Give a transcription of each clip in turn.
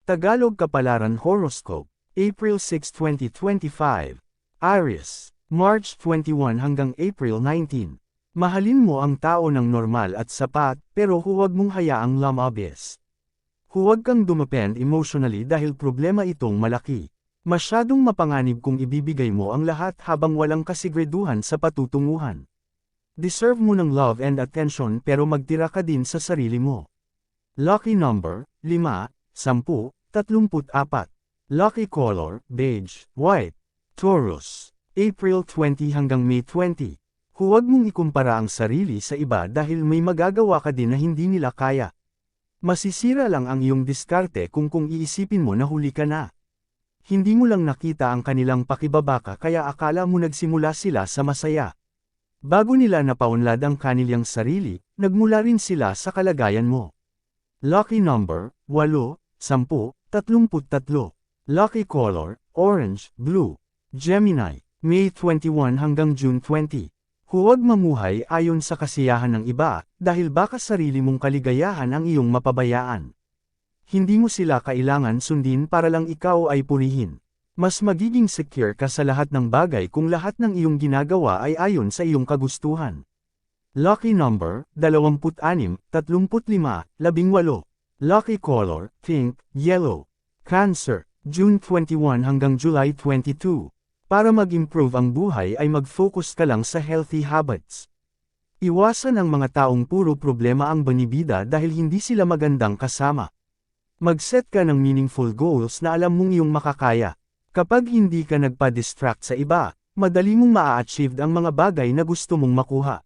Tagalog Kapalaran Horoscope, April 6, 2025. Aries, March 21 hanggang April 19. Mahalin mo ang tao ng normal at sapat, pero huwag mong hayaang lumabis. Huwag kang dumepend emotionally dahil problema itong malaki. Masyadong mapanganib kung ibibigay mo ang lahat habang walang kasiguraduhan sa patutunguhan. Deserve mo ng love and attention pero magtira ka din sa sarili mo. Lucky number, 5, 10, 34. Lucky color, beige, white. Taurus, April 20 hanggang May 20. Huwag mong ikumpara ang sarili sa iba dahil may magagawa ka din na hindi nila kaya. Masisira lang ang iyong diskarte kung iisipin mo na huli ka na. Hindi mo lang nakita ang kanilang pakibabaka kaya akala mo nagsimula sila sa masaya. Bago nila napaunlad ang kanilang sarili, nagmula rin sila sa kalagayan mo. Lucky number, 8, 10, 33. Lucky color, orange, blue. Gemini, May 21 hanggang June 20. Huwag mamuhay ayon sa kasiyahan ng iba, dahil baka sarili mong kaligayahan ang iyong mapabayaan. Hindi mo sila kailangan sundin para lang ikaw ay purihin. Mas magiging secure ka sa lahat ng bagay kung lahat ng iyong ginagawa ay ayon sa iyong kagustuhan. Lucky number, 26, 35, 18. Lucky color, pink, yellow. Cancer, June 21 hanggang July 22. Para mag-improve ang buhay ay mag-focus ka lang sa healthy habits. Iwasan ang mga taong puro problema ang banibida dahil hindi sila magandang kasama. Mag-set ka ng meaningful goals na alam mong iyong makakaya. Kapag hindi ka nagpa-distract sa iba, madali mong maa-achieve ang mga bagay na gusto mong makuha.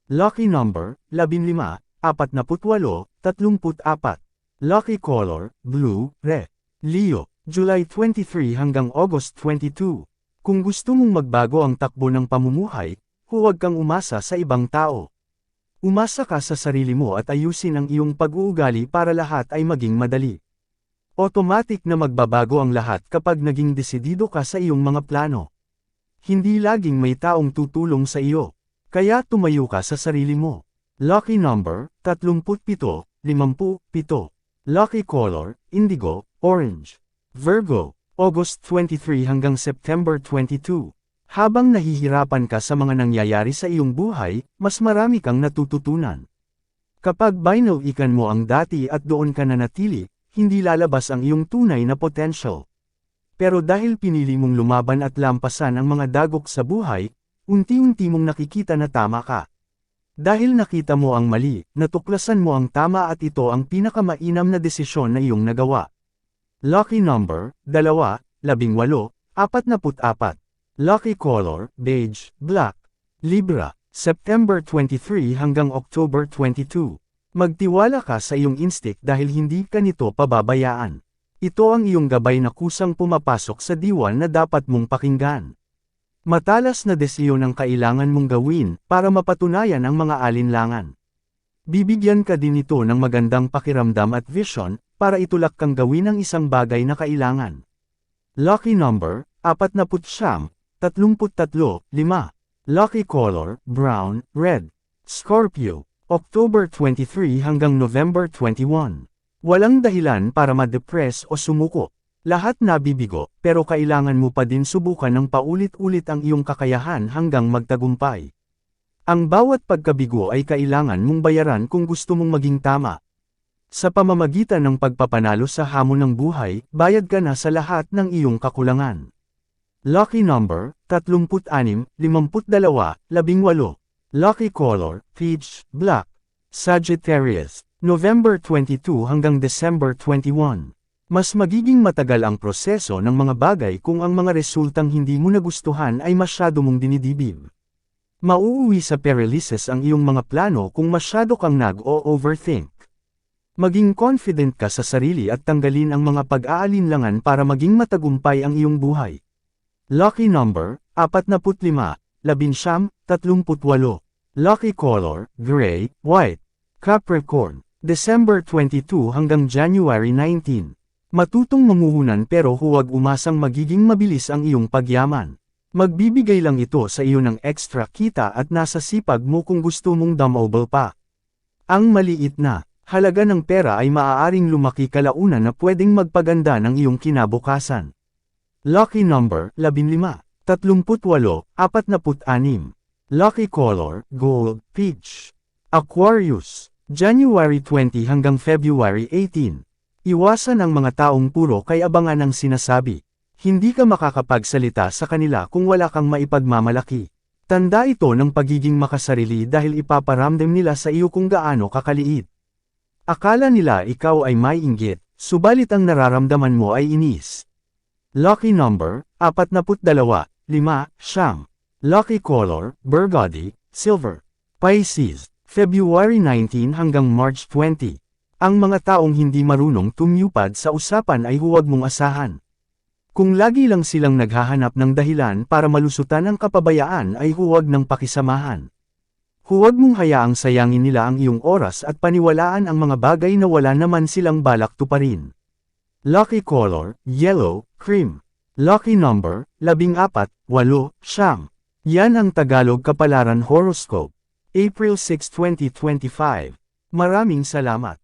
Lucky number, 15, 48, 34. Lucky color, blue, red. Leo, July 23 hanggang August 22. Kung gusto mong magbago ang takbo ng pamumuhay, huwag kang umasa sa ibang tao. Umasa ka sa sarili mo at ayusin ang iyong pag-uugali para lahat ay maging madali. Automatic na magbabago ang lahat kapag naging desidido ka sa iyong mga plano. Hindi laging may taong tutulong sa iyo. Kaya tumayo ka sa sarili mo. Lucky number, 37, 57. Lucky color, indigo, orange. Virgo, August 23 hanggang September 22. Habang nahihirapan ka sa mga nangyayari sa iyong buhay, mas marami kang natututunan. Kapag binalikan mo ang dati at doon ka nanatili, hindi lalabas ang iyong tunay na potential. Pero dahil pinili mong lumaban at lampasan ang mga dagok sa buhay, unti-unti mong nakikita na tama ka. Dahil nakita mo ang mali, natuklasan mo ang tama at ito ang pinakamainam na desisyon na iyong nagawa. Lucky number, 2, 18, 44. Lucky color, beige, black. Libra, September 23 hanggang October 22. Magtiwala ka sa iyong instinct dahil hindi ka nito pababayaan. Ito ang iyong gabay na kusang pumapasok sa diwan na dapat mong pakinggan. Matalas na desisyon ang kailangan mong gawin para mapatunayan ang mga alinlangan. Bibigyan ka din ito ng magandang pakiramdam at vision para itulak kang gawin ang isang bagay na kailangan. Lucky number, 49, 33, 5. Lucky color, brown, red. Scorpio, October 23 hanggang November 21. Walang dahilan para ma-depress o sumuko. Lahat nabibigo, pero kailangan mo pa din subukan ng paulit-ulit ang iyong kakayahan hanggang magtagumpay. Ang bawat pagkabigo ay kailangan mong bayaran kung gusto mong maging tama. Sa pamamagitan ng pagpapanalo sa hamon ng buhay, bayad ka na sa lahat ng iyong kakulangan. Lucky number, 36, 52, 18. Lucky color, peach, black. Sagittarius, November 22 hanggang December 21. Mas magiging matagal ang proseso ng mga bagay kung ang mga resultang hindi mo nagustuhan ay masyado mong dinidibig. Mauuwi sa paralysis ang iyong mga plano kung masyado kang nag-o-overthink. Maging confident ka sa sarili at tanggalin ang mga pag-aalinlangan para maging matagumpay ang iyong buhay. Lucky number, 45, 11, 38. Lucky color, gray, white. Capricorn, December 22 hanggang January 19. Matutong manguhunan pero huwag umasang magiging mabilis ang iyong pagyaman. Magbibigay lang ito sa iyo ng extra kita at nasa sipag mo kung gusto mong dumable pa. Ang maliit na halaga ng pera ay maaaring lumaki kalaunan na pwedeng magpaganda ng iyong kinabukasan. Lucky number, 15, 38, 46. Lucky color, gold, peach. Aquarius, January 20 hanggang February 18. Iwasan ang mga taong puro kay abangan ang sinasabi. Hindi ka makakapagsalita sa kanila kung wala kang maipagmamalaki. Tanda ito ng pagiging makasarili dahil ipaparamdam nila sa iyo kung gaano kakaliit. Akala nila ikaw ay may inggit, subalit ang nararamdaman mo ay inis. Lucky number, 42, 5, siyam. Lucky color, burgundy, silver. Pisces, February 19 hanggang March 20. Ang mga taong hindi marunong tumyupad sa usapan ay huwag mong asahan. Kung lagi lang silang naghahanap ng dahilan para malusutan ang kapabayaan ay huwag nang pakisamahan. Huwag mong hayaang sayangin nila ang iyong oras at paniwalaan ang mga bagay na wala naman silang balak tuparin. Lucky color, yellow, cream. Lucky number, 14, 8, siyam. Yan ang Tagalog Kapalaran Horoscope. April 6, 2025. Maraming salamat.